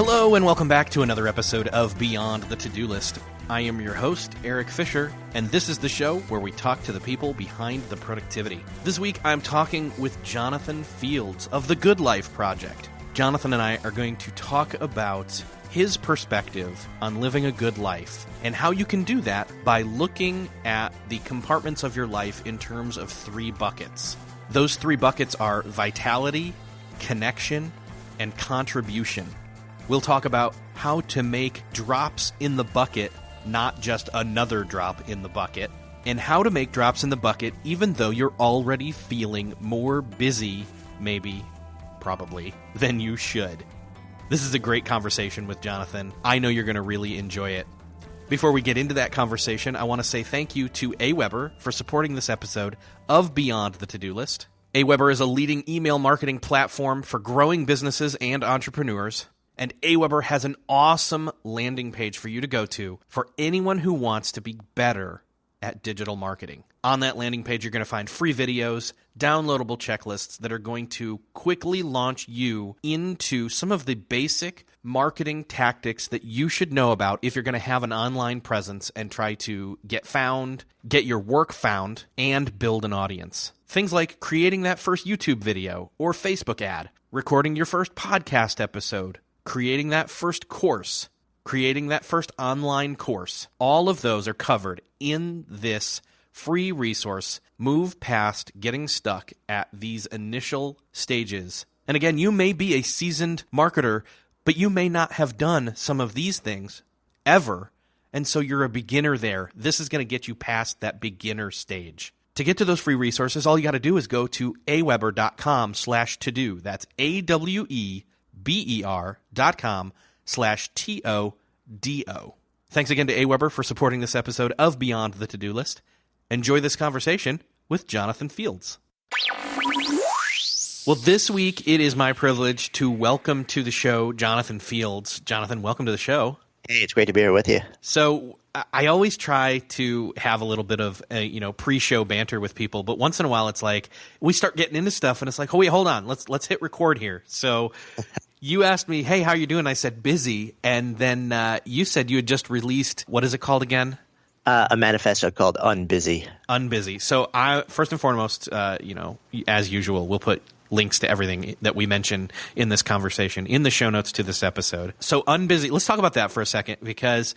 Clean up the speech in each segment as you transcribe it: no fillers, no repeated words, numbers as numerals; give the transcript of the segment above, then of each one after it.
Hello and welcome back to another episode of Beyond the To-Do List. I am your host, Eric Fisher, and this is the show where we talk to the people behind the productivity. This week, I'm talking with Jonathan Fields of the Good Life Project. Jonathan and I are going to talk about his perspective on living a good life and how you can do that by looking at the compartments of your life in terms of three buckets. Those three buckets are vitality, connection, and contribution. We'll talk about how to make drops in the bucket not just another drop in the bucket, and how to make drops in the bucket even though you're already feeling more busy, maybe, probably, than you should. This is a great conversation with Jonathan. I know you're going to really enjoy it. Before we get into that conversation, I want to say thank you to Aweber for supporting this episode of Beyond the To-Do List. Aweber is a leading email marketing platform for growing businesses and entrepreneurs. And Aweber has an awesome landing page for you to go to for anyone who wants to be better at digital marketing. On that landing page, you're going to find free videos, downloadable checklists that are going to quickly launch you into some of the basic marketing tactics that you should know about if you're going to have an online presence and try to get found, get your work found, and build an audience. Things like creating that first YouTube video or Facebook ad, recording your first podcast episode, creating that first course, creating that first online course. All of those are covered in this free resource. Move past getting stuck at these initial stages. And again, you may be a seasoned marketer, but you may not have done some of these things ever. And so you're a beginner there. This is going to get you past that beginner stage. To get to those free resources, all you got to do is go to aweber.com/to-do. That's aweber.com/TODO. Thanks again to Aweber for supporting this episode of Beyond the To-Do List. Enjoy this conversation with Jonathan Fields. Well, this week it is my privilege to welcome to the show Jonathan Fields. Jonathan, welcome to the show. Hey, it's great to be here with you. So I always try to have a little bit of pre-show banter with people, but once in a while it's like we start getting into stuff and it's like, oh wait, hold on, let's hit record here. So you asked me, hey, how are you doing? I said busy, and then you said you had just released, what is it called again? A manifesto called Unbusy. Unbusy. So I first and foremost, as usual, we'll put links to everything that we mention in this conversation in the show notes to this episode. So Unbusy, let's talk about that for a second, because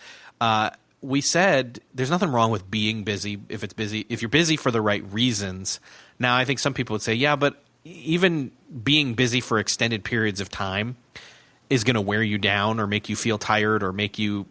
we said there's nothing wrong with being busy if you're busy for the right reasons. Now, I think some people would say, yeah, but even being busy for extended periods of time is going to wear you down or make you feel tired or make you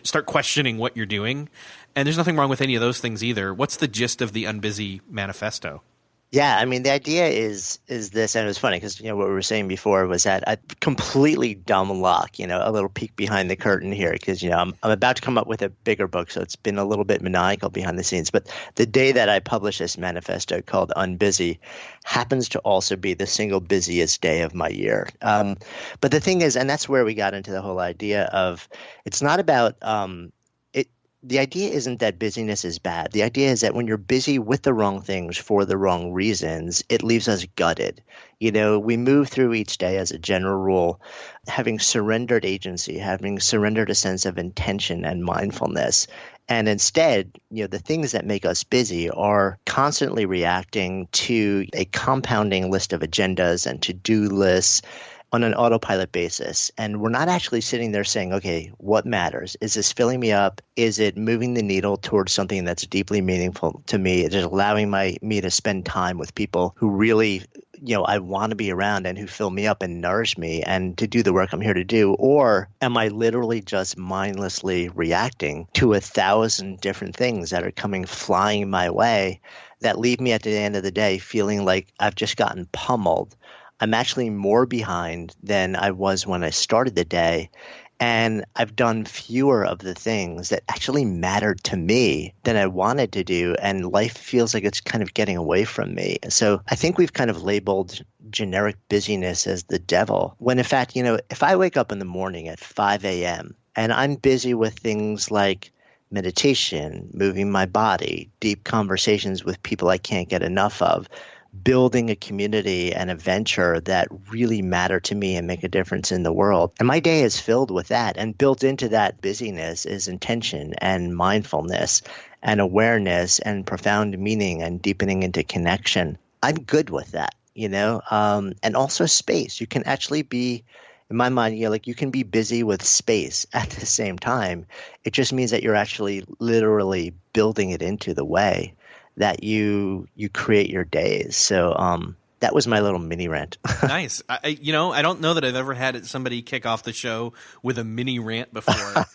start questioning what you're doing. And there's nothing wrong with any of those things either. What's the gist of the Unbusy manifesto? Yeah, I mean, the idea is this, and it was funny because, what we were saying before was that a completely dumb luck, a little peek behind the curtain here because, I'm about to come up with a bigger book, so it's been a little bit maniacal behind the scenes. But the day that I published this manifesto called Unbusy happens to also be the single busiest day of my year. But the thing is, and that's where we got into the whole idea of it's not about the idea isn't that busyness is bad. The idea is that when you're busy with the wrong things for the wrong reasons, it leaves us gutted. We move through each day as a general rule, having surrendered agency, having surrendered a sense of intention and mindfulness. And instead, the things that make us busy are constantly reacting to a compounding list of agendas and to-do lists on an autopilot basis. And we're not actually sitting there saying, okay, what matters? Is this filling me up? Is it moving the needle towards something that's deeply meaningful to me? Is it allowing me to spend time with people who really, I want to be around and who fill me up and nourish me and to do the work I'm here to do? Or am I literally just mindlessly reacting to 1,000 different things that are coming flying my way that leave me at the end of the day feeling like I've just gotten pummeled? I'm actually more behind than I was when I started the day, and I've done fewer of the things that actually mattered to me than I wanted to do, and life feels like it's kind of getting away from me. So I think we've kind of labeled generic busyness as the devil, when in fact, if I wake up in the morning at 5 a.m. and I'm busy with things like meditation, moving my body, deep conversations with people I can't get enough of, building a community and a venture that really matter to me and make a difference in the world. And my day is filled with that. And built into that busyness is intention and mindfulness and awareness and profound meaning and deepening into connection. I'm good with that, and also space. You can actually be, in my mind, you can be busy with space at the same time. It just means that you're actually literally building it into the way that you create your days. So that was my little mini rant. Nice. I don't know that I've ever had somebody kick off the show with a mini rant before.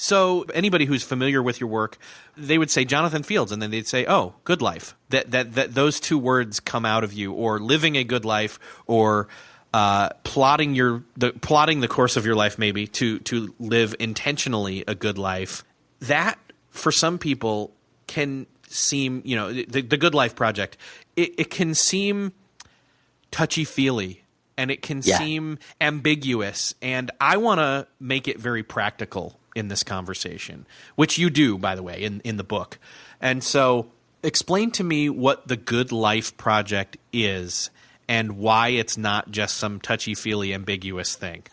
So anybody who's familiar with your work, they would say Jonathan Fields, and then they'd say, "Oh, good life." That those two words come out of you, or living a good life, or plotting the course of your life, maybe to live intentionally a good life. That for some people can seem, the Good Life Project. It can seem touchy-feely. And it can seem ambiguous, and I want to make it very practical in this conversation, which you do, by the way, in the book. And so explain to me what the Good Life Project is and why it's not just some touchy-feely, ambiguous thing.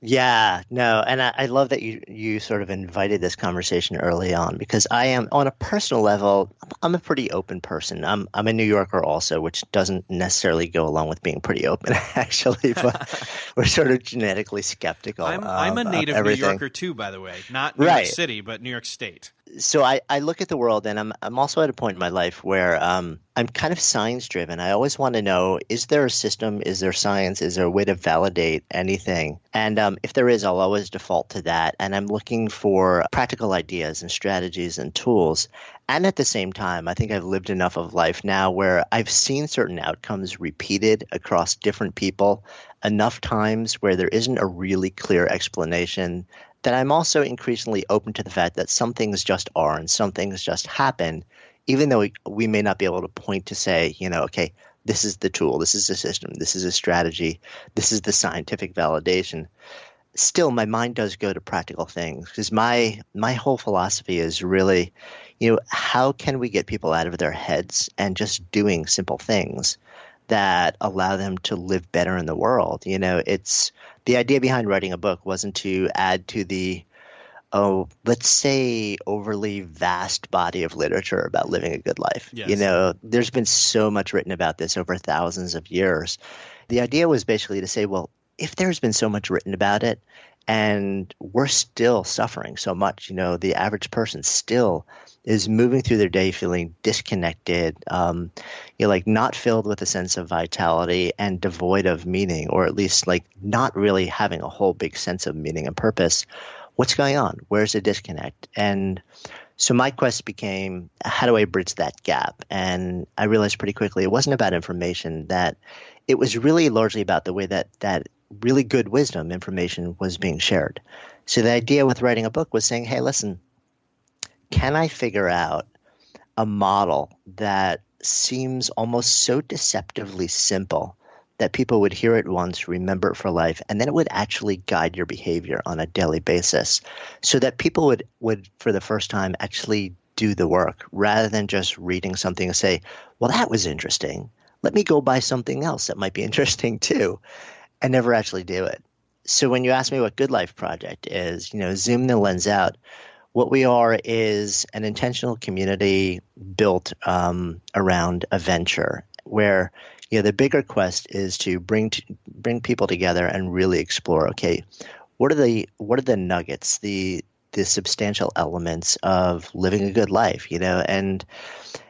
Yeah, no, and I love that you sort of invited this conversation early on, because I am, on a personal level, I'm a pretty open person. I'm a New Yorker also, which doesn't necessarily go along with being pretty open, actually, but we're sort of genetically skeptical. I'm a native New Yorker too, by the way, not New York City, but New York State. So I look at the world, and I'm also at a point in my life where I'm kind of science driven. I always want to know, is there a system? Is there science? Is there a way to validate anything? And if there is, I'll always default to that. And I'm looking for practical ideas and strategies and tools. And at the same time, I think I've lived enough of life now where I've seen certain outcomes repeated across different people enough times where there isn't a really clear explanation, that I'm also increasingly open to the fact that some things just are and some things just happen, even though we may not be able to point to say, okay, this is the tool, this is the system, this is a strategy, this is the scientific validation. Still, my mind does go to practical things, because my whole philosophy is really, how can we get people out of their heads and just doing simple things that allow them to live better in the world? It's the idea behind writing a book wasn't to add to the, let's say, overly vast body of literature about living a good life. Yes. There's been so much written about this over thousands of years. The idea was basically to say, well, if there's been so much written about it and we're still suffering so much, the average person still is moving through their day feeling disconnected, not filled with a sense of vitality and devoid of meaning, or at least not really having a whole big sense of meaning and purpose. What's going on? Where's the disconnect? And so my quest became, how do I bridge that gap? And I realized pretty quickly it wasn't about information, that it was really largely about the way that really good wisdom information was being shared. So the idea with writing a book was saying, hey, listen, can I figure out a model that seems almost so deceptively simple that people would hear it once, remember it for life, and then it would actually guide your behavior on a daily basis, so that people would for the first time actually do the work, rather than just reading something and say, well, that was interesting. Let me go buy something else that might be interesting too, and never actually do it. So when you ask me what Good Life Project is, zoom the lens out. What we are is an intentional community built around a venture where the bigger quest is to bring people together and really explore, okay, what are the nuggets, the substantial elements of living a good life,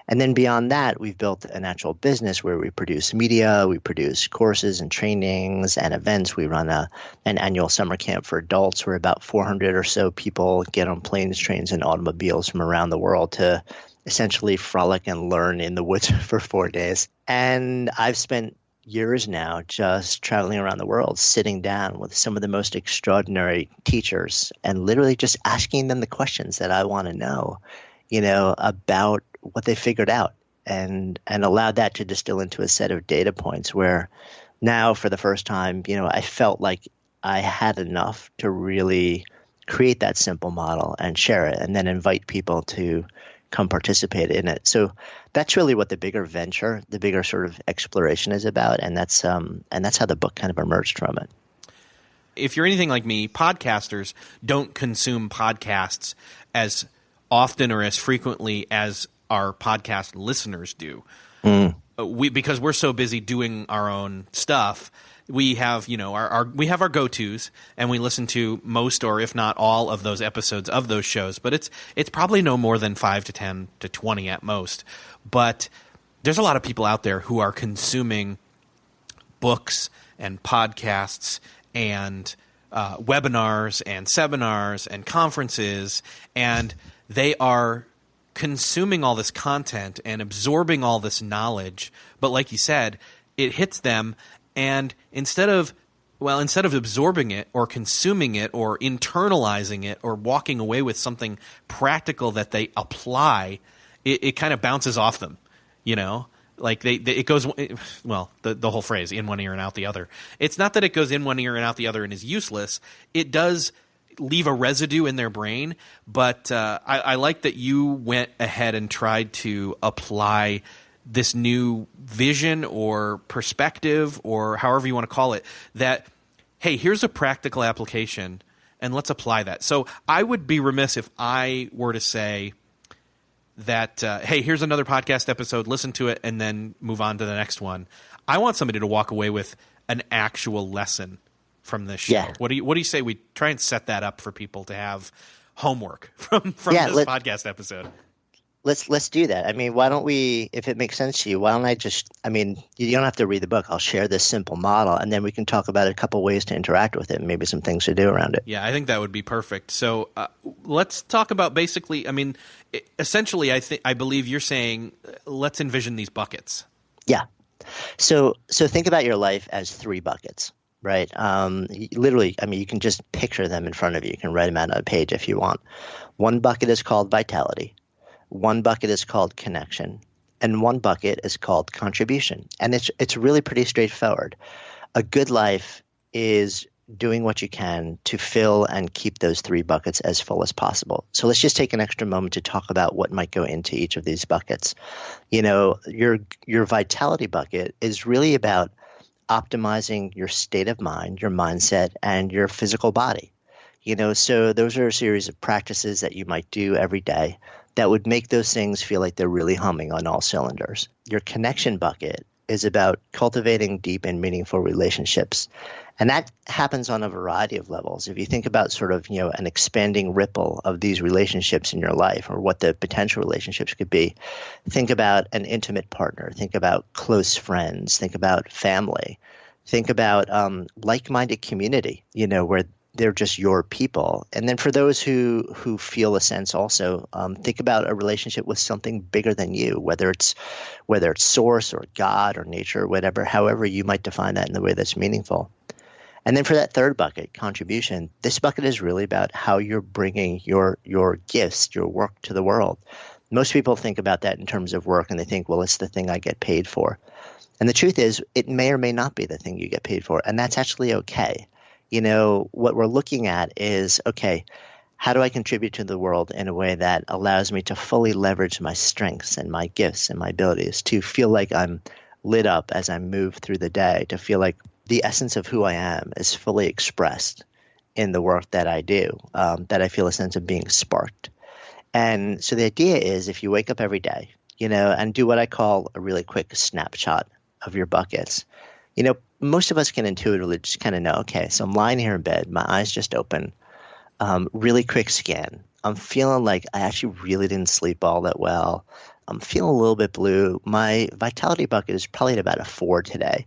and then beyond that, we've built an actual business where we produce media, we produce courses and trainings and events. We run an annual summer camp for adults where about 400 or so people get on planes, trains, and automobiles from around the world to essentially frolic and learn in the woods for 4 days. And I've spent years now just traveling around the world, sitting down with some of the most extraordinary teachers and literally just asking them the questions that I want to know, about what they figured out, and allowed that to distill into a set of data points where now for the first time, I felt like I had enough to really create that simple model and share it, and then invite people to come participate in it. So that's really what the bigger venture, the bigger sort of exploration is about, and that's how the book kind of emerged from it. If you're anything like me, podcasters don't consume podcasts as often or as frequently as our podcast listeners do. Because we're so busy doing our own stuff, we have our go-tos, and we listen to most or if not all of those episodes of those shows. But it's probably no more than 5 to 10 to 20 at most. But there's a lot of people out there who are consuming books and podcasts and webinars and seminars and conferences, and they are consuming all this content and absorbing all this knowledge. But like you said, it hits them, and instead of absorbing it or consuming it or internalizing it or walking away with something practical that they apply, it kind of bounces off them, Like it goes, well, the whole phrase, in one ear and out the other. It's not that it goes in one ear and out the other and is useless. It does leave a residue in their brain, but I like that you went ahead and tried to apply this new vision or perspective, or however you want to call it, that, hey, here's a practical application and let's apply that. So I would be remiss if I were to say that, hey, here's another podcast episode, listen to it, and then move on to the next one. I want somebody to walk away with an actual lesson from this show. Yeah. What do you say we try and set that up for people to have homework from this podcast episode? Let's do that. I mean, why don't we, if it makes sense to you, why don't I just, you don't have to read the book. I'll share this simple model, and then we can talk about a couple ways to interact with it and maybe some things to do around it. Yeah, I think that would be perfect. So let's talk about basically, essentially, I believe you're saying let's envision these buckets. Yeah. So think about your life as 3 buckets, right? Literally, you can just picture them in front of you. You can write them out on a page if you want. One bucket is called vitality. One bucket is called connection, and one bucket is called contribution. And it's really pretty straightforward. A good life is doing what you can to fill and keep those 3 buckets as full as possible. So let's just take an extra moment to talk about what might go into each of these buckets. Your vitality bucket is really about optimizing your state of mind, your mindset, and your physical body. So those are a series of practices that you might do every day that would make those things feel like they're really humming on all cylinders. Your connection bucket is about cultivating deep and meaningful relationships. And that happens on a variety of levels. If you think about sort of, an expanding ripple of these relationships in your life, or what the potential relationships could be, think about an intimate partner, think about close friends, think about family, think about like-minded community, where they're just your people. And then for those who feel a sense also, think about a relationship with something bigger than you, whether it's source or God or nature or whatever, however you might define that in the way that's meaningful. And then for that third bucket, contribution, this bucket is really about how you're bringing your gifts, your work to the world. Most people think about that in terms of work, and they think, well, it's the thing I get paid for. And the truth is, it may or may not be the thing you get paid for, and that's actually okay. What we're looking at is, okay, how do I contribute to the world in a way that allows me to fully leverage my strengths and my gifts and my abilities, to feel like I'm lit up as I move through the day, to feel like the essence of who I am is fully expressed in the work that I do, that I feel a sense of being sparked. And so the idea is, if you wake up every day, and do what I call a really quick snapshot of your buckets, most of us can intuitively just kind of know, okay, so I'm lying here in bed, my eyes just open, really quick scan. I'm feeling like I actually really didn't sleep all that well. I'm feeling a little bit blue. My vitality bucket is probably at about a 4 today.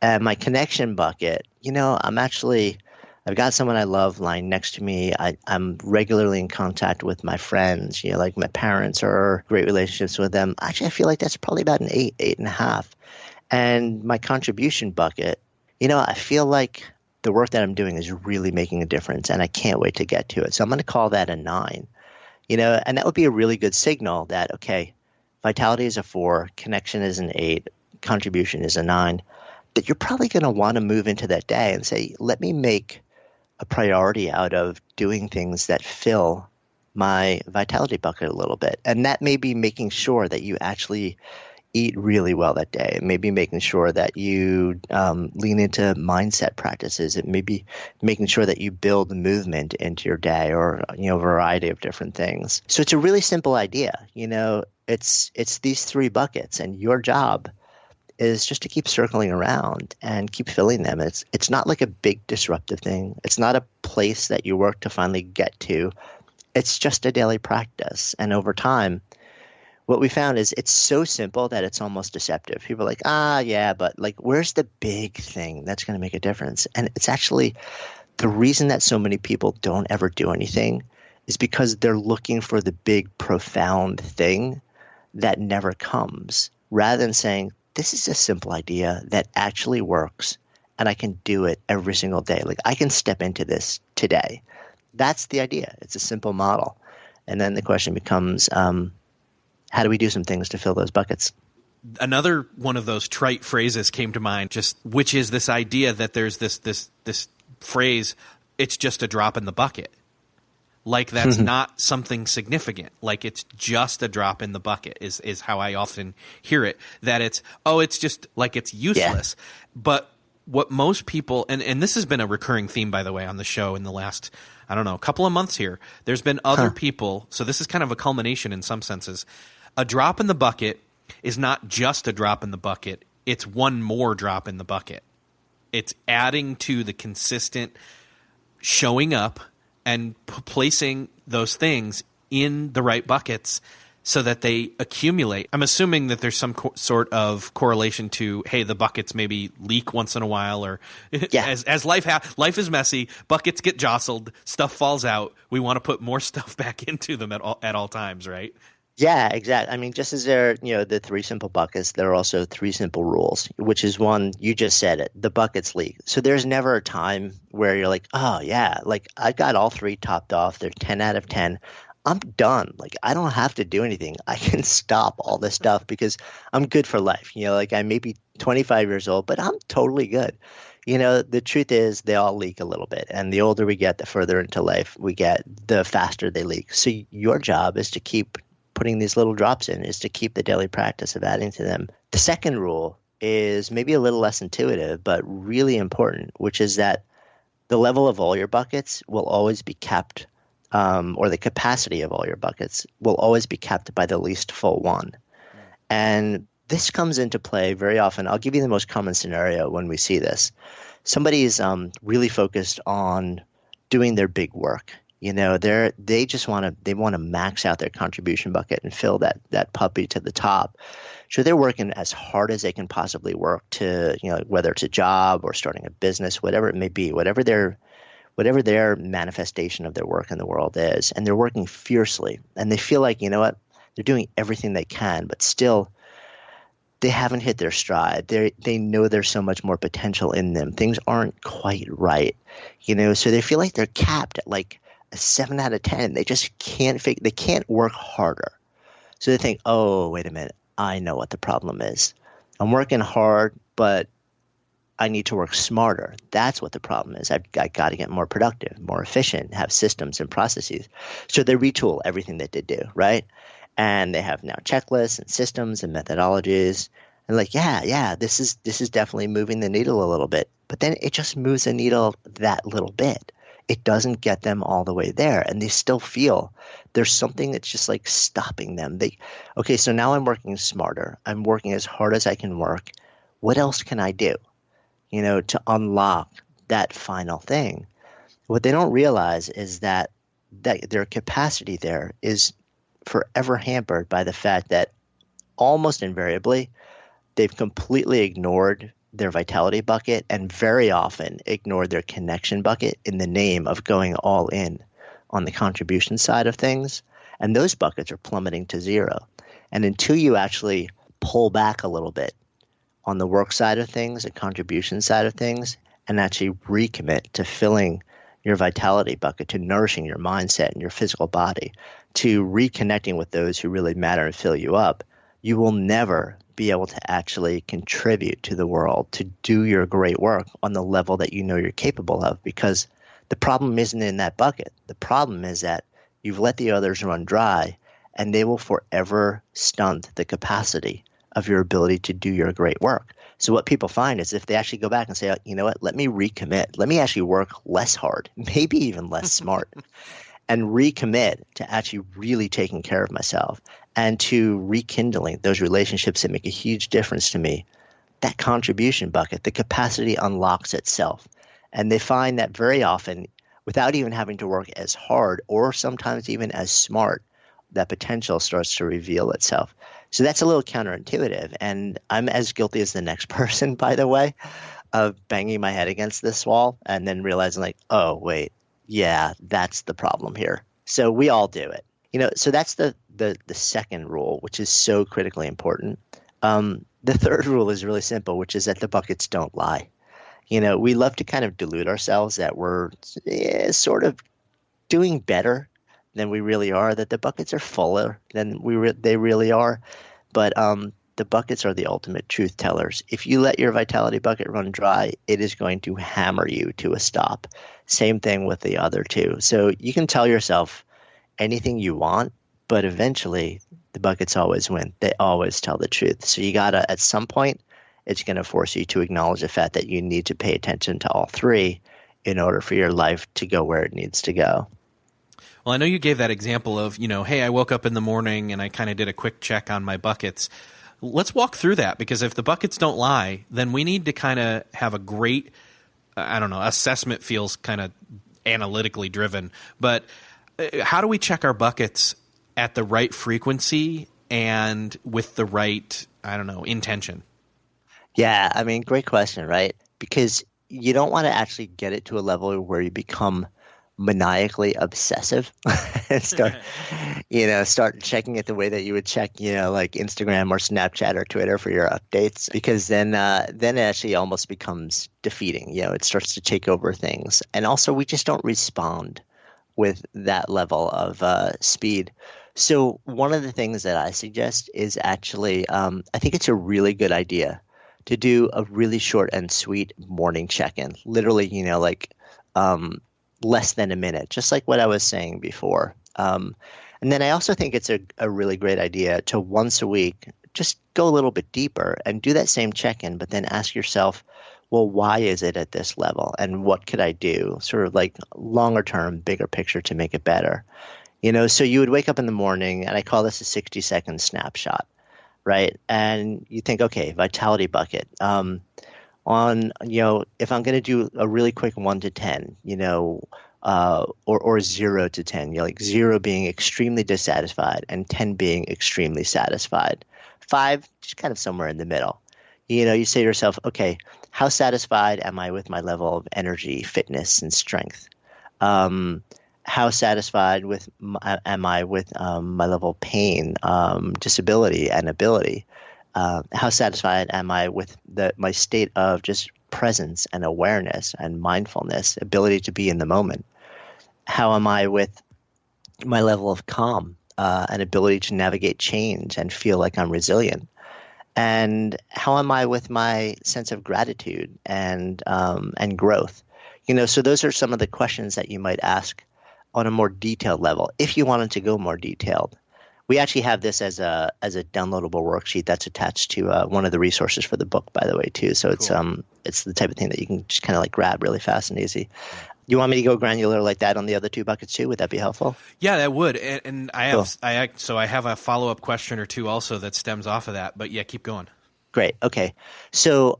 And my connection bucket, I've got someone I love lying next to me. I'm regularly in contact with my friends, like my parents, or great relationships with them. Actually, I feel like that's probably about an 8, 8.5. And my contribution bucket, I feel like the work that I'm doing is really making a difference, and I can't wait to get to it. So I'm going to call that a 9, and that would be a really good signal that, okay, vitality is a 4, connection is an 8, contribution is a 9, that you're probably going to want to move into that day and say, let me make a priority out of doing things that fill my vitality bucket a little bit. And that may be making sure that you actually eat really well that day. It may be making sure that you lean into mindset practices. It may be making sure that you build movement into your day, or a variety of different things. So it's a really simple idea. It's these three buckets, and your job is just to keep circling around and keep filling them. It's not like a big disruptive thing. It's not a place that you work to finally get to. It's just a daily practice. And over time, what we found is it's so simple that it's almost deceptive. People are like, yeah, but like, where's the big thing that's going to make a difference? And it's actually the reason that so many people don't ever do anything is because they're looking for the big, profound thing that never comes, rather than saying, this is a simple idea that actually works and I can do it every single day. Like, I can step into this today. That's the idea. It's a simple model. And then the question becomes, how do we do some things to fill those buckets? Another one of those trite phrases came to mind, which is this idea that there's this phrase, it's just a drop in the bucket. Like that's not something significant. Like it's just a drop in the bucket is how I often hear it. That it's just like it's useless. Yeah. But what most people, and this has been a recurring theme, by the way, on the show in the last, I don't know, couple of months here. There's been other people, so this is kind of a culmination in some senses. A drop in the bucket is not just a drop in the bucket. It's one more drop in the bucket. It's adding to the consistent showing up and placing those things in the right buckets so that they accumulate. I'm assuming that there's some sort of correlation to, hey, the buckets maybe leak once in a while, or as life is messy, buckets get jostled, stuff falls out. We want to put more stuff back into them at all times, right? Yeah, exactly. I mean, just as there are, the three simple buckets, there are also three simple rules, which is one, you just said it, the buckets leak. So there's never a time where you're like, oh yeah, like I've got all three topped off. They're 10 out of 10. I'm done. Like I don't have to do anything. I can stop all this stuff because I'm good for life. Like I may be 25 years old, but I'm totally good. The truth is they all leak a little bit. And the older we get, the further into life we get, the faster they leak. So your job is to keep putting these little drops in, is to keep the daily practice of adding to them. The second rule is maybe a little less intuitive, but really important, which is that the level of all your buckets will always be kept, or the capacity of all your buckets will always be kept by the least full one. And this comes into play very often. I'll give you the most common scenario when we see this. Somebody is really focused on doing their big work. They just want to max out their contribution bucket and fill that puppy to the top. So they're working as hard as they can possibly work to, whether it's a job or starting a business, whatever it may be, whatever their manifestation of their work in the world is, and they're working fiercely. And they feel like, they're doing everything they can, but still they haven't hit their stride. They know there's so much more potential in them. Things aren't quite right, so they feel like they're capped at like a 7 out of 10. They just they can't work harder. So they think, oh, wait a minute, I know what the problem is. I'm working hard, but I need to work smarter. That's what the problem is. I got to get more productive, more efficient, have systems and processes. So they retool everything that they do, right? And they have now checklists and systems and methodologies. And like, yeah, this is definitely moving the needle a little bit. But then it just moves the needle that little bit. It doesn't get them all the way there, and they still feel there's something that's just like stopping them. Okay, so now I'm working smarter. I'm working as hard as I can work. What else can I do, to unlock that final thing? What they don't realize is that their capacity there is forever hampered by the fact that almost invariably they've completely ignored their vitality bucket and very often ignore their connection bucket in the name of going all in on the contribution side of things. And those buckets are plummeting to zero. And until you actually pull back a little bit on the work side of things, the contribution side of things, and actually recommit to filling your vitality bucket, to nourishing your mindset and your physical body, to reconnecting with those who really matter and fill you up, you will never be able to actually contribute to the world, to do your great work on the level that you know you're capable of, because the problem isn't in that bucket. The problem is that you've let the others run dry, and they will forever stunt the capacity of your ability to do your great work. So what people find is if they actually go back and say, you know what, let me recommit, let me actually work less hard, maybe even less smart, and recommit to actually really taking care of myself and to rekindling those relationships that make a huge difference to me, that contribution bucket, the capacity unlocks itself. And they find that very often, without even having to work as hard or sometimes even as smart, that potential starts to reveal itself. So that's a little counterintuitive. And I'm as guilty as the next person, by the way, of banging my head against this wall and then realizing like, oh, wait, yeah, that's the problem here. So we all do it. So that's the second rule, which is so critically important. The third rule is really simple, which is that the buckets don't lie. We love to kind of delude ourselves that we're sort of doing better than we really are, that the buckets are fuller than they really are. But the buckets are the ultimate truth tellers. If you let your vitality bucket run dry, it is going to hammer you to a stop. Same thing with the other two. So you can tell yourself anything you want, but eventually the buckets always win. They always tell the truth. So you got to, at some point, it's going to force you to acknowledge the fact that you need to pay attention to all three in order for your life to go where it needs to go. Well, I know you gave that example of, hey, I woke up in the morning and I kind of did a quick check on my buckets. Let's walk through that, because if the buckets don't lie, then we need to kind of have a great, assessment feels kind of analytically driven. But how do we check our buckets at the right frequency and with the right, intention? Yeah, great question, right? Because you don't want to actually get it to a level where you become maniacally obsessive and start checking it the way that you would check, like Instagram or Snapchat or Twitter for your updates, because then it actually almost becomes defeating. It starts to take over things. And also we just don't respond with that level of speed. So one of the things that I suggest is actually, I think it's a really good idea to do a really short and sweet morning check-in, literally, less than a minute, just like what I was saying before. And then I also think it's a really great idea to once a week just go a little bit deeper and do that same check-in, but then ask yourself, well, why is it at this level? And what could I do? Sort of like longer term, bigger picture to make it better. So you would wake up in the morning, and I call this a 60-second snapshot, right? And you think, okay, vitality bucket. If I'm going to do a really quick 1 to 10, or 0 to 10, like 0 being extremely dissatisfied and 10 being extremely satisfied. 5, just kind of somewhere in the middle. You say to yourself, okay, how satisfied am I with my level of energy, fitness, and strength? How satisfied am I with my level of pain, disability, and ability? How satisfied am I with my state of just presence and awareness and mindfulness, ability to be in the moment? How am I with my level of calm and ability to navigate change and feel like I'm resilient? And how am I with my sense of gratitude and growth? So those are some of the questions that you might ask on a more detailed level if you wanted to go more detailed. We actually have this as a downloadable worksheet that's attached to one of the resources for the book, by the way, too. So cool. It's the type of thing that you can just kind of like grab really fast and easy. You want me to go granular like that on the other two buckets too? Would that be helpful? Yeah, that would. And I Cool. have I have a follow-up question or two also that stems off of that. But yeah, keep going. Great. Okay. So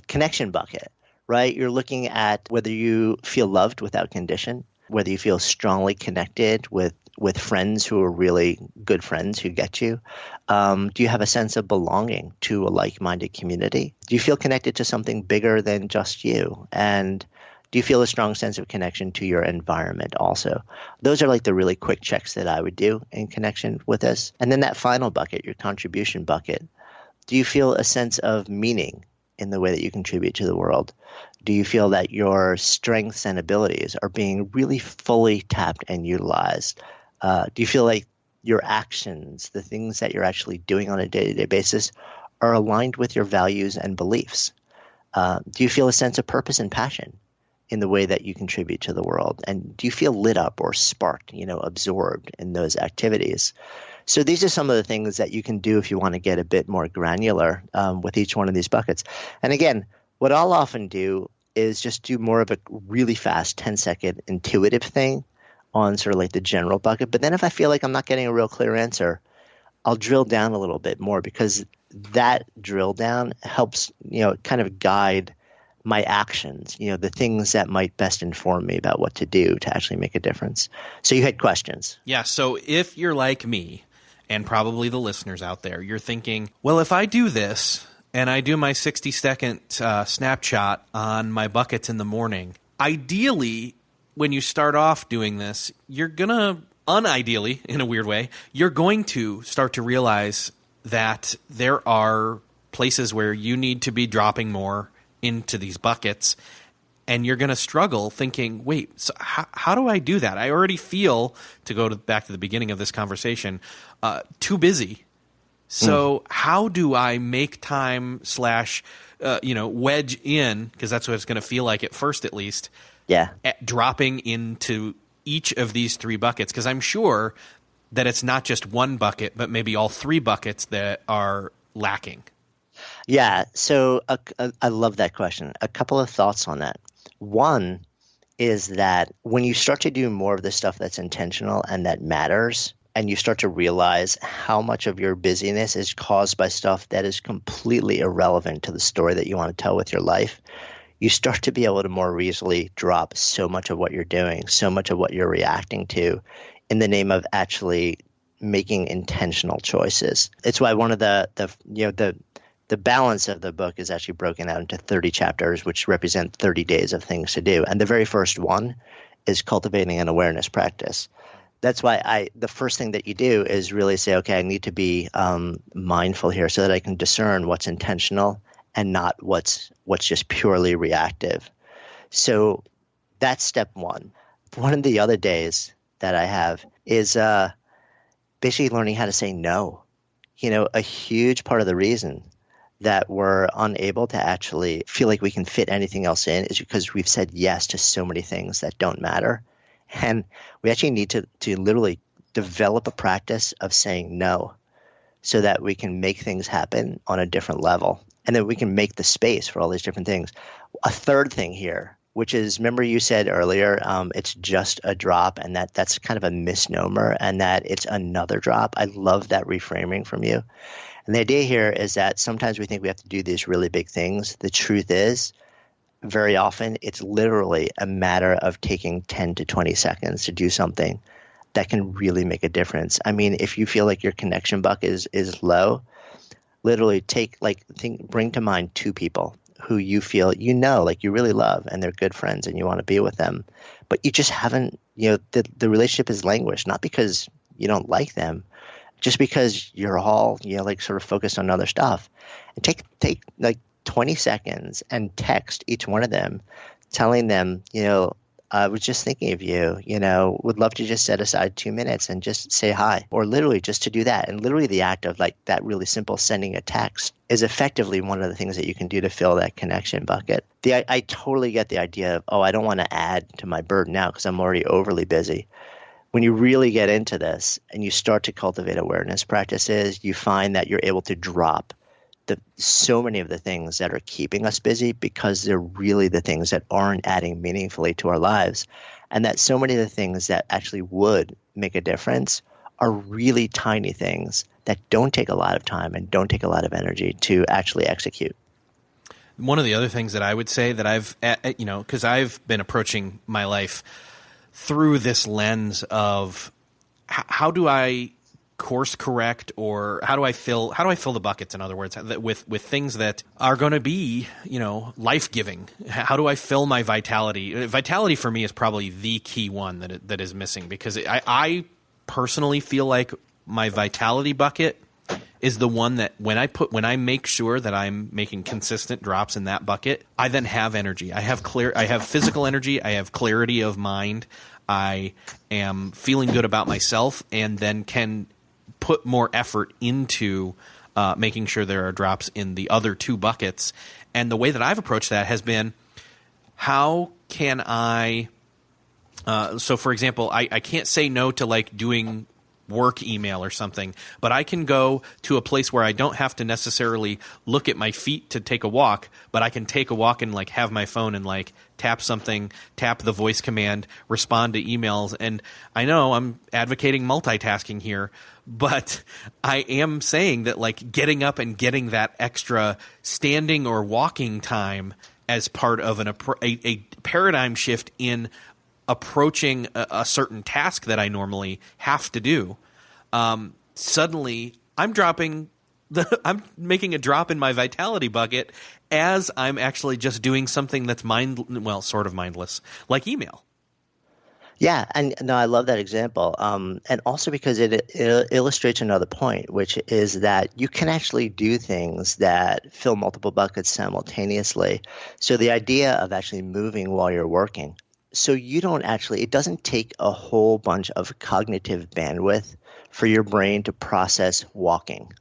connection bucket, right? You're looking at whether you feel loved without condition, whether you feel strongly connected with friends who are really good friends who get you. Do you have a sense of belonging to a like-minded community? Do you feel connected to something bigger than just you? And do you feel a strong sense of connection to your environment also? Those are like the really quick checks that I would do in connection with this. And then that final bucket, your contribution bucket, do you feel a sense of meaning in the way that you contribute to the world? Do you feel that your strengths and abilities are being really fully tapped and utilized? Do you feel like your actions, the things that you're actually doing on a day-to-day basis, are aligned with your values and beliefs? Do you feel a sense of purpose and passion in the way that you contribute to the world? And do you feel lit up or sparked, absorbed in those activities? So these are some of the things that you can do if you want to get a bit more granular with each one of these buckets. And again, what I'll often do is just do more of a really fast 10-second intuitive thing on sort of like the general bucket. But then if I feel like I'm not getting a real clear answer, I'll drill down a little bit more, because that drill down helps, kind of guide my actions, the things that might best inform me about what to do to actually make a difference. So you had questions. Yeah. So if you're like me, and probably the listeners out there, you're thinking, well, if I do this and I do my 60-second snapshot on my buckets in the morning, ideally, when you start off doing this, you're going to, unideally, in a weird way, you're going to start to realize that there are places where you need to be dropping more into these buckets, and you're going to struggle thinking, wait, so how do I do that? I already feel, to go back to the beginning of this conversation, too busy. So how do I make time / wedge in, because that's what it's going to feel like at first, at least, dropping into each of these 3 buckets? Because I'm sure that it's not just one bucket, but maybe all 3 buckets that are lacking. Yeah, so I love that question. A couple of thoughts on that. One is that when you start to do more of the stuff that's intentional and that matters, and you start to realize how much of your busyness is caused by stuff that is completely irrelevant to the story that you want to tell with your life, you start to be able to more easily drop so much of what you're doing, so much of what you're reacting to, in the name of actually making intentional choices. It's why one of the balance of the book is actually broken out into 30 chapters, which represent 30 days of things to do. And the very first one is cultivating an awareness practice. That's why the first thing that you do is really say, okay, I need to be mindful here so that I can discern what's intentional and not what's just purely reactive. So that's step one. One of the other days that I have is basically learning how to say no. A huge part of the reason that we're unable to actually feel like we can fit anything else in is because we've said yes to so many things that don't matter. And we actually need to literally develop a practice of saying no so that we can make things happen on a different level. And then we can make the space for all these different things. A third thing here, which is, remember you said earlier, it's just a drop, and that's kind of a misnomer, and that it's another drop. I love that reframing from you. And the idea here is that sometimes we think we have to do these really big things. The truth is, very often, it's literally a matter of taking 10 to 20 seconds to do something that can really make a difference. I mean, if you feel like your connection buck is low, literally bring to mind 2 people who you feel like you really love, and they're good friends and you want to be with them, but you just haven't, the relationship is languished, not because you don't like them, just because you're all, sort of focused on other stuff. And take like 20 seconds and text each one of them, telling them, I was just thinking of you, would love to just set aside 2 minutes and just say hi, or literally just to do that. And literally the act of like that really simple sending a text is effectively one of the things that you can do to fill that connection bucket. I totally get the idea of, I don't want to add to my burden now because I'm already overly busy. When you really get into this and you start to cultivate awareness practices, you find that you're able to drop so many of the things that are keeping us busy, because they're really the things that aren't adding meaningfully to our lives. And that so many of the things that actually would make a difference are really tiny things that don't take a lot of time and don't take a lot of energy to actually execute. One of the other things that I would say that I've, because I've been approaching my life through this lens of how do I course correct, or how do I fill the buckets, in other words, with things that are going to be, life-giving? How do I fill my vitality? Vitality for me is probably the key one that is missing, because I personally feel like my vitality bucket is the one that when I make sure that I'm making consistent drops in that bucket, I then have energy. I have physical energy, I have clarity of mind, I am feeling good about myself, and then can put more effort into making sure there are drops in the other 2 buckets. And the way that I've approached that has been, how can I so for example, I can't say no to like doing work email or something, but I can go to a place where I don't have to necessarily look at my feet to take a walk, but I can take a walk and like have my phone and like tap something, tap the voice command, respond to emails. And I know I'm advocating multitasking here, but I am saying that like getting up and getting that extra standing or walking time as part of a paradigm shift in approaching a certain task that I normally have to do, suddenly I'm making a drop in my vitality bucket as I'm actually just doing something that's sort of mindless, like email. Yeah, and no, I love that example, and also because it illustrates another point, which is that you can actually do things that fill multiple buckets simultaneously. So the idea of actually moving while you're working. So it doesn't take a whole bunch of cognitive bandwidth for your brain to process walking,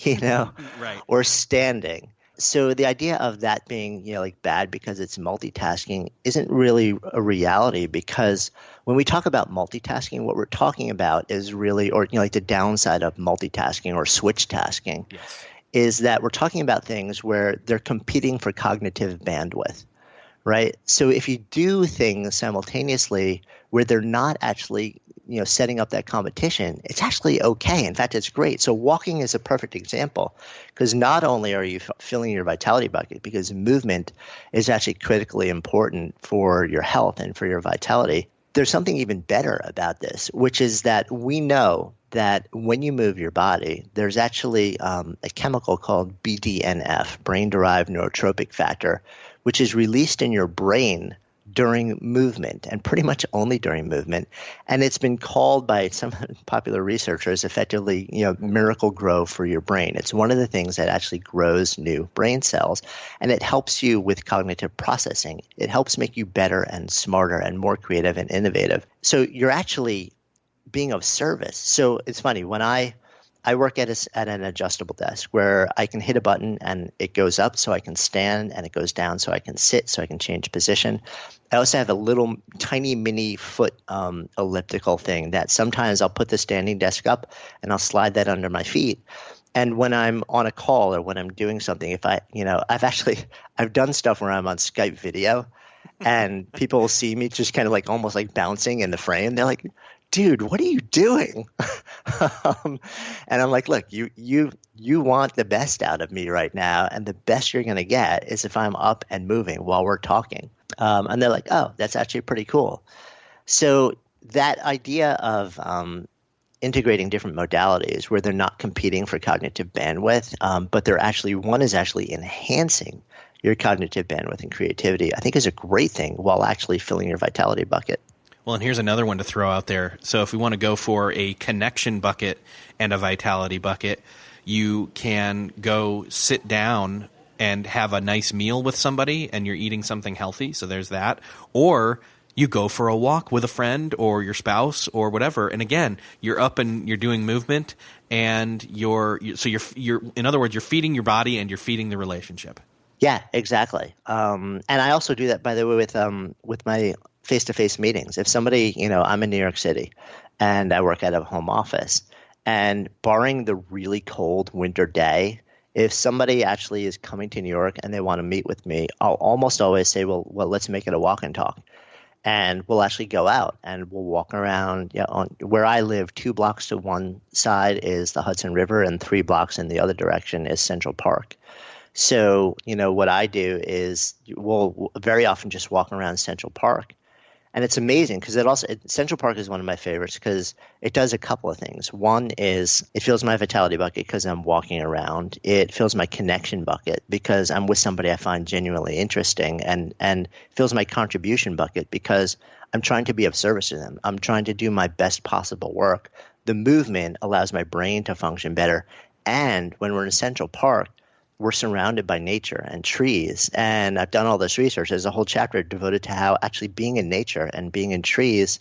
Right. or standing. So the idea of that being, like bad because it's multitasking isn't really a reality, because when we talk about multitasking, what we're talking about is really, or like the downside of multitasking or switch tasking, Yes. is that we're talking about things where they're competing for cognitive bandwidth. Right. So if you do things simultaneously where they're not actually, setting up that competition, it's actually okay. In fact, it's great. So walking is a perfect example, because not only are you filling your vitality bucket, because movement is actually critically important for your health and for your vitality. There's something even better about this, which is that we know that when you move your body, there's actually a chemical called BDNF, brain-derived neurotrophic factor, which is released in your brain during movement, and pretty much only during movement. And it's been called by some popular researchers effectively, miracle grow for your brain. It's one of the things that actually grows new brain cells, and it helps you with cognitive processing. It helps make you better and smarter and more creative and innovative. So you're actually being of service. So it's funny, when I work at an adjustable desk where I can hit a button and it goes up so I can stand, and it goes down so I can sit, so I can change position. I also have a little tiny mini foot elliptical thing that sometimes I'll put the standing desk up and I'll slide that under my feet. And when I'm on a call or when I'm doing something, if I've done stuff where I'm on Skype video and people will see me just kind of like almost like bouncing in the frame. They're like, dude, what are you doing? And I'm like, look, you want the best out of me right now, and the best you're going to get is if I'm up and moving while we're talking. And they're like, oh, that's actually pretty cool. So that idea of integrating different modalities where they're not competing for cognitive bandwidth, but one is actually enhancing your cognitive bandwidth and creativity, I think is a great thing while actually filling your vitality bucket. Well, and here's another one to throw out there. So if we want to go for a connection bucket and a vitality bucket, you can go sit down and have a nice meal with somebody and you're eating something healthy. So there's that. Or you go for a walk with a friend or your spouse or whatever. And again, you're up and you're doing movement, and you're in other words, you're feeding your body and you're feeding the relationship. Yeah, exactly. And I also do that, by the way, with my face-to-face meetings. If somebody, I'm in New York City and I work at a home office, and barring the really cold winter day, if somebody actually is coming to New York and they want to meet with me, I'll almost always say, well, let's make it a walk and talk. And we'll actually go out and we'll walk around. Where I live, 2 blocks to one side is the Hudson River, and 3 blocks in the other direction is Central Park. So, what I do is we'll very often just walk around Central Park. And it's amazing because Central Park is one of my favorites because it does a couple of things. One is it fills my vitality bucket because I'm walking around. It fills my connection bucket because I'm with somebody I find genuinely interesting, and fills my contribution bucket because I'm trying to be of service to them. I'm trying to do my best possible work. The movement allows my brain to function better. And when we're in Central Park, we're surrounded by nature and trees. And I've done all this research. There's a whole chapter devoted to how actually being in nature and being in trees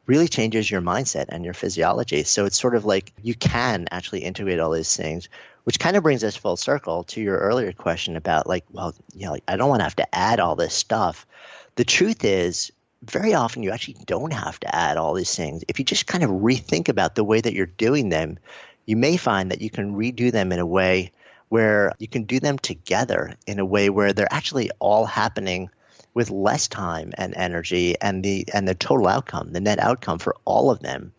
really changes your mindset and your physiology. So it's sort of like you can actually integrate all these things, which kind of brings us full circle to your earlier question about I don't want to have to add all this stuff. The truth is, very often you actually don't have to add all these things. If you just kind of rethink about the way that you're doing them, you may find that you can redo them in a way where you can do them together in a way where they're actually all happening with less time and energy, and the total outcome, the net outcome for all of them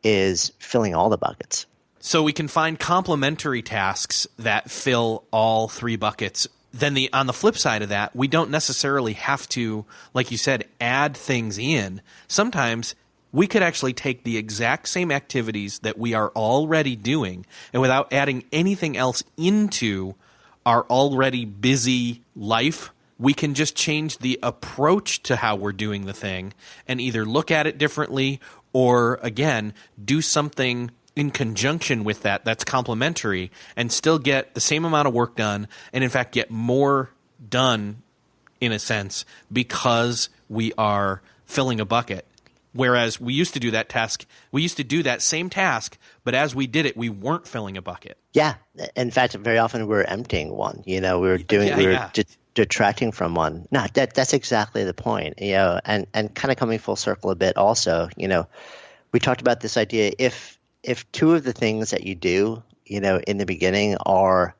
is filling all the buckets. So we can find complementary tasks that fill all three buckets. Then on the flip side of that, we don't necessarily have to, like you said, add things in. Sometimes we could actually take the exact same activities that we are already doing, and without adding anything else into our already busy life, we can just change the approach to how we're doing the thing and either look at it differently or, again, do something in conjunction with that that's complementary and still get the same amount of work done, and in fact get more done in a sense because we are filling a bucket. Whereas we used to do that same task, but as we did it, we weren't filling a bucket. Yeah. In fact, very often we're emptying one. We were detracting from one. No, that's exactly the point. And kind of coming full circle a bit also, we talked about this idea if two of the things that you do, in the beginning are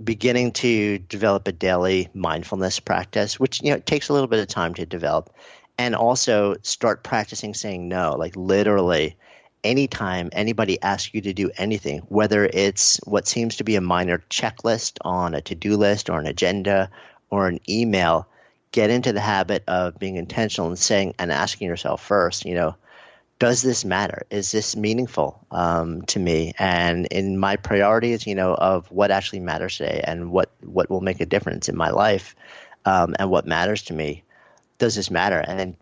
beginning to develop a daily mindfulness practice, which, it takes a little bit of time to develop, and also start practicing saying no, like literally anytime anybody asks you to do anything, whether it's what seems to be a minor checklist on a to-do list or an agenda or an email, get into the habit of being intentional and saying and asking yourself first, does this matter? Is this meaningful to me? And in my priorities, of what actually matters today and what will make a difference in my life and what matters to me, does this matter? And then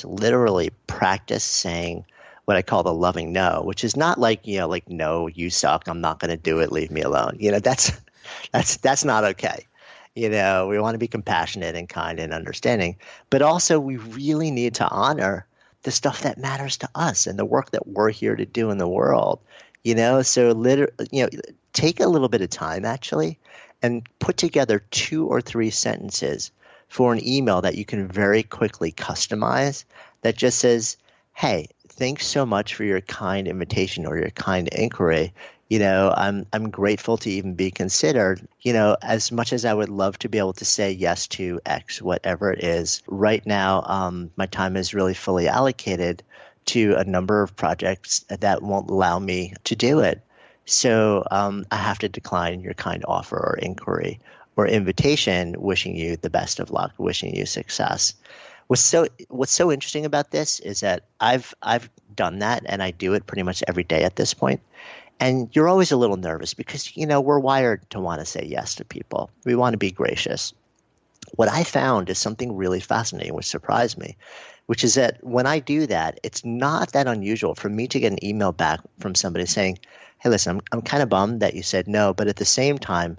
literally practice saying what I call the loving no, which is not like, no, you suck, I'm not going to do it, leave me alone. That's not okay. We want to be compassionate and kind and understanding, but also we really need to honor the stuff that matters to us and the work that we're here to do in the world. So take a little bit of time actually and put together 2 or 3 sentences for an email that you can very quickly customize that just says, hey, thanks so much for your kind invitation or your kind inquiry. I'm grateful to even be considered. As much as I would love to be able to say yes to X, whatever it is, right now my time is really fully allocated to a number of projects that won't allow me to do it. So I have to decline your kind offer or inquiry or invitation, wishing you the best of luck, wishing you success. What's so interesting about this is that I've done that, and I do it pretty much every day at this point. And you're always a little nervous because, we're wired to want to say yes to people. We want to be gracious. What I found is something really fascinating, which surprised me, which is that when I do that, it's not that unusual for me to get an email back from somebody saying, hey, listen, I'm kind of bummed that you said no, but at the same time,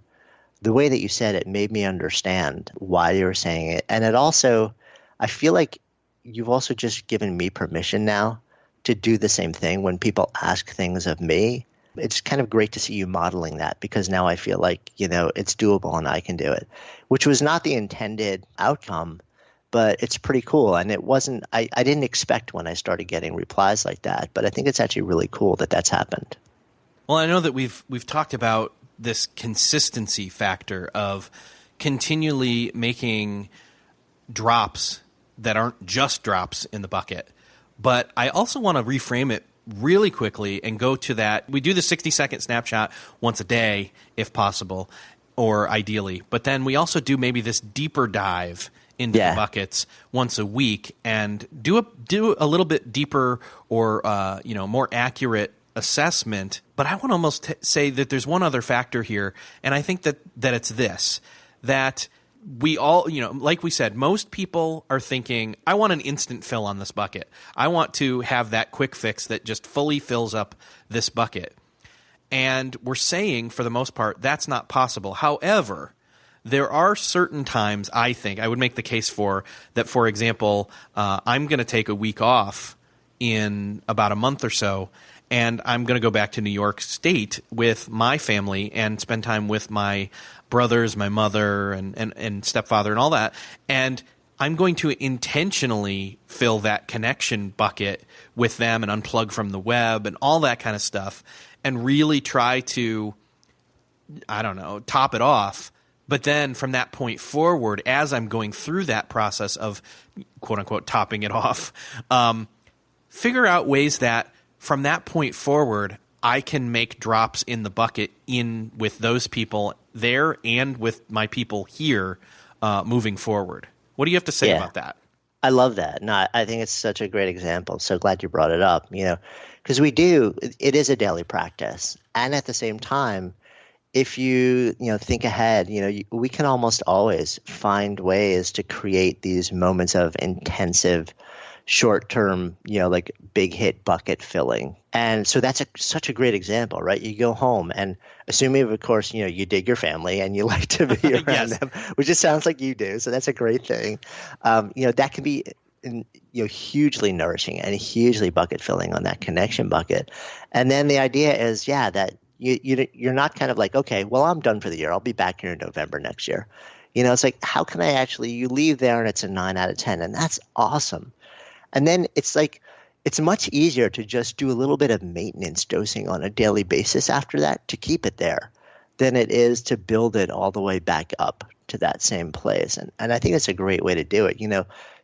the way that you said it made me understand why you were saying it. And it also, I feel like you've also just given me permission now to do the same thing when people ask things of me. It's kind of great to see you modeling that because now I feel like, it's doable and I can do it, which was not the intended outcome, but it's pretty cool. And it wasn't, I didn't expect when I started getting replies like that, but I think it's actually really cool that that's happened. Well, I know that we've talked about this consistency factor of continually making drops that aren't just drops in the bucket. But I also want to reframe it really quickly and go to that. We do the 60-second snapshot once a day, if possible, or ideally. But then we also do maybe this deeper dive into the buckets once a week and do a little bit deeper or more accurate assessment. But I want to almost say that there's one other factor here, and I think that it's this, that we all, like we said, most people are thinking, I want an instant fill on this bucket. I want to have that quick fix that just fully fills up this bucket. And we're saying, for the most part, that's not possible. However, there are certain times, I think, I would make the case for that, for example, I'm going to take a week off in about a month or so, and I'm going to go back to New York State with my family and spend time with my brothers, my mother, and stepfather and all that. And I'm going to intentionally fill that connection bucket with them and unplug from the web and all that kind of stuff and really try to, I don't know, top it off. But then from that point forward, as I'm going through that process of quote unquote topping it off, figure out ways that from that point forward, I can make drops in the bucket in with those people there and with my people here moving forward. What do you have to say about that? I love that. No, I think it's such a great example. So glad you brought it up, because it is a daily practice. And at the same time, if you think ahead, we can almost always find ways to create these moments of intensive short-term, like big hit bucket filling. And so that's such a great example, right? You go home and assuming, of course, you dig your family and you like to be around yes. them, which it sounds like you do. So that's a great thing. That can be hugely nourishing and hugely bucket filling on that connection bucket. And then the idea is, that you're not kind of like, okay, well, I'm done for the year. I'll be back here in November next year. It's like, how can I you leave there and it's a 9 out of 10, and that's awesome. And then it's like, it's much easier to just do a little bit of maintenance dosing on a daily basis after that to keep it there than it is to build it all the way back up to that same place. And I think it's a great way to do it,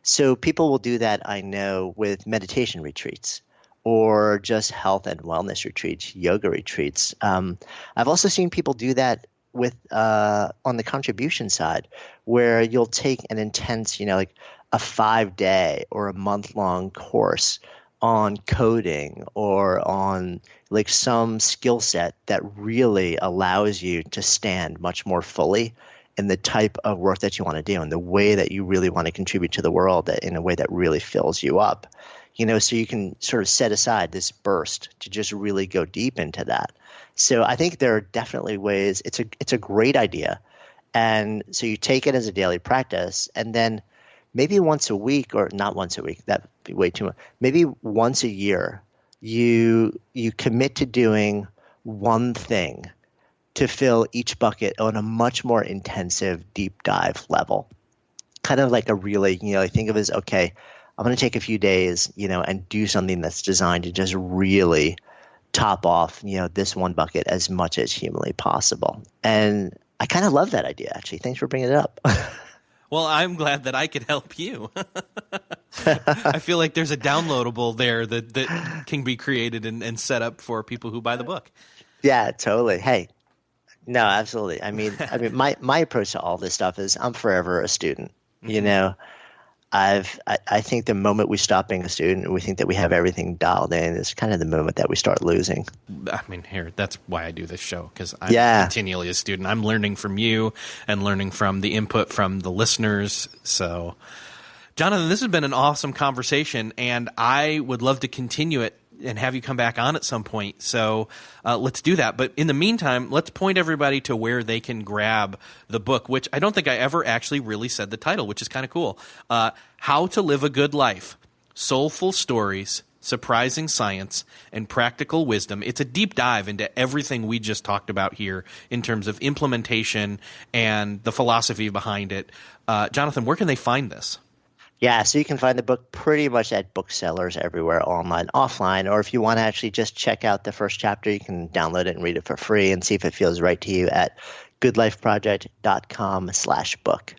So people will do that, I know, with meditation retreats or just health and wellness retreats, yoga retreats. I've also seen people do that with on the contribution side, where you'll take an intense, like a 5-day or a month-long course on coding or on like some skill set that really allows you to stand much more fully in the type of work that you want to do and the way that you really want to contribute to the world in a way that really fills you up. So you can sort of set aside this burst to just really go deep into that. So I think there are definitely ways. It's a great idea. And so you take it as a daily practice, and then maybe once a week, or not once a week, that'd be way too much. Maybe once a year, you commit to doing one thing to fill each bucket on a much more intensive, deep dive level. Kind of like a really, I think of it as, okay, I'm going to take a few days, and do something that's designed to just really top off, this one bucket as much as humanly possible. And I kind of love that idea, actually. Thanks for bringing it up. Well, I'm glad that I could help you. I feel like there's a downloadable there that can be created and set up for people who buy the book. Yeah, totally. Hey, no, absolutely. I mean, my approach to all this stuff is I'm forever a student. Mm-hmm. I think the moment we stop being a student and we think that we have everything dialed in is kind of the moment that we start losing. I mean, that's why I do this show, because I'm continually a student. I'm learning from you and learning from the input from the listeners. So, Jonathan, this has been an awesome conversation, and I would love to continue it and have you come back on at some point. So let's do that. But in the meantime, let's point everybody to where they can grab the book, which I don't think I ever actually really said the title, which is kind of cool. How to Live a Good Life, Soulful Stories, Surprising Science, and Practical Wisdom. It's a deep dive into everything we just talked about here in terms of implementation and the philosophy behind it. Jonathan, where can they find this? Yeah, so you can find the book pretty much at booksellers everywhere, online, offline, or if you want to actually just check out the first chapter, you can download it and read it for free and see if it feels right to you at goodlifeproject.com/book.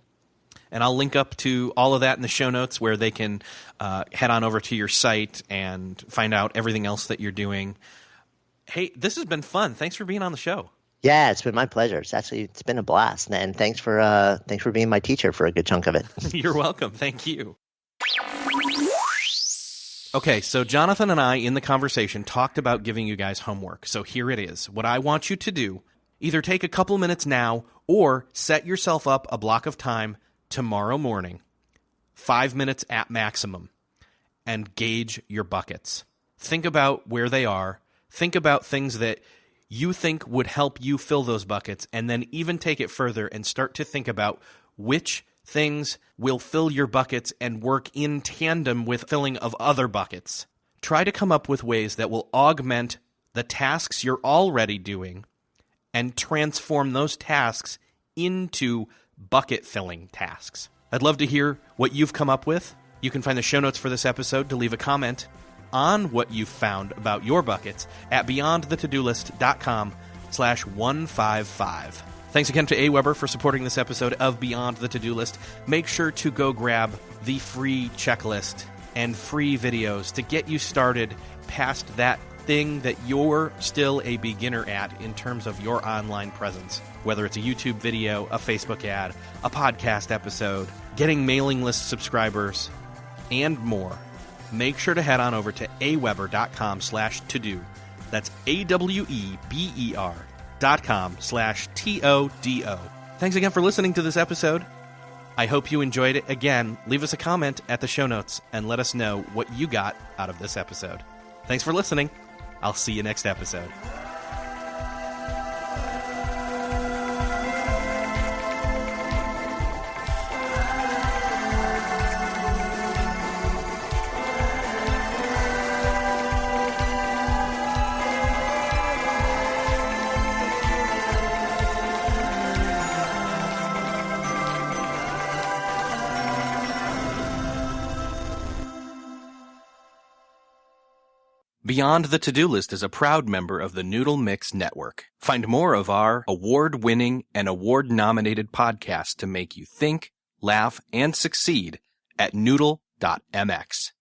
And I'll link up to all of that in the show notes where they can head on over to your site and find out everything else that you're doing. Hey, this has been fun. Thanks for being on the show. Yeah, it's been my pleasure. It's been a blast, and thanks for being my teacher for a good chunk of it. You're welcome. Thank you. Okay, so Jonathan and I in the conversation talked about giving you guys homework. So here it is. What I want you to do, either take a couple minutes now or set yourself up a block of time tomorrow morning, 5 minutes at maximum, and gauge your buckets. Think about where they are. Think about things that you think would help you fill those buckets, and then even take it further and start to think about which things will fill your buckets and work in tandem with filling of other buckets. Try to come up with ways that will augment the tasks you're already doing and transform those tasks into bucket filling tasks. I'd love to hear what you've come up with. You can find the show notes for this episode to leave a comment on what you've found about your buckets at beyondthetodolist.com/155. Thanks again to AWeber for supporting this episode of Beyond the To-Do List. Make sure to go grab the free checklist and free videos to get you started past that thing that you're still a beginner at in terms of your online presence. Whether it's a YouTube video, a Facebook ad, a podcast episode, getting mailing list subscribers, and more. Make sure to head on over to aweber.com/todo. That's AWEBER.com/TODO. Thanks again for listening to this episode. I hope you enjoyed it. Again, leave us a comment at the show notes and let us know what you got out of this episode. Thanks for listening. I'll see you next episode. Beyond the To-Do List is a proud member of the Noodle Mix Network. Find more of our award-winning and award-nominated podcasts to make you think, laugh, and succeed at noodle.mx.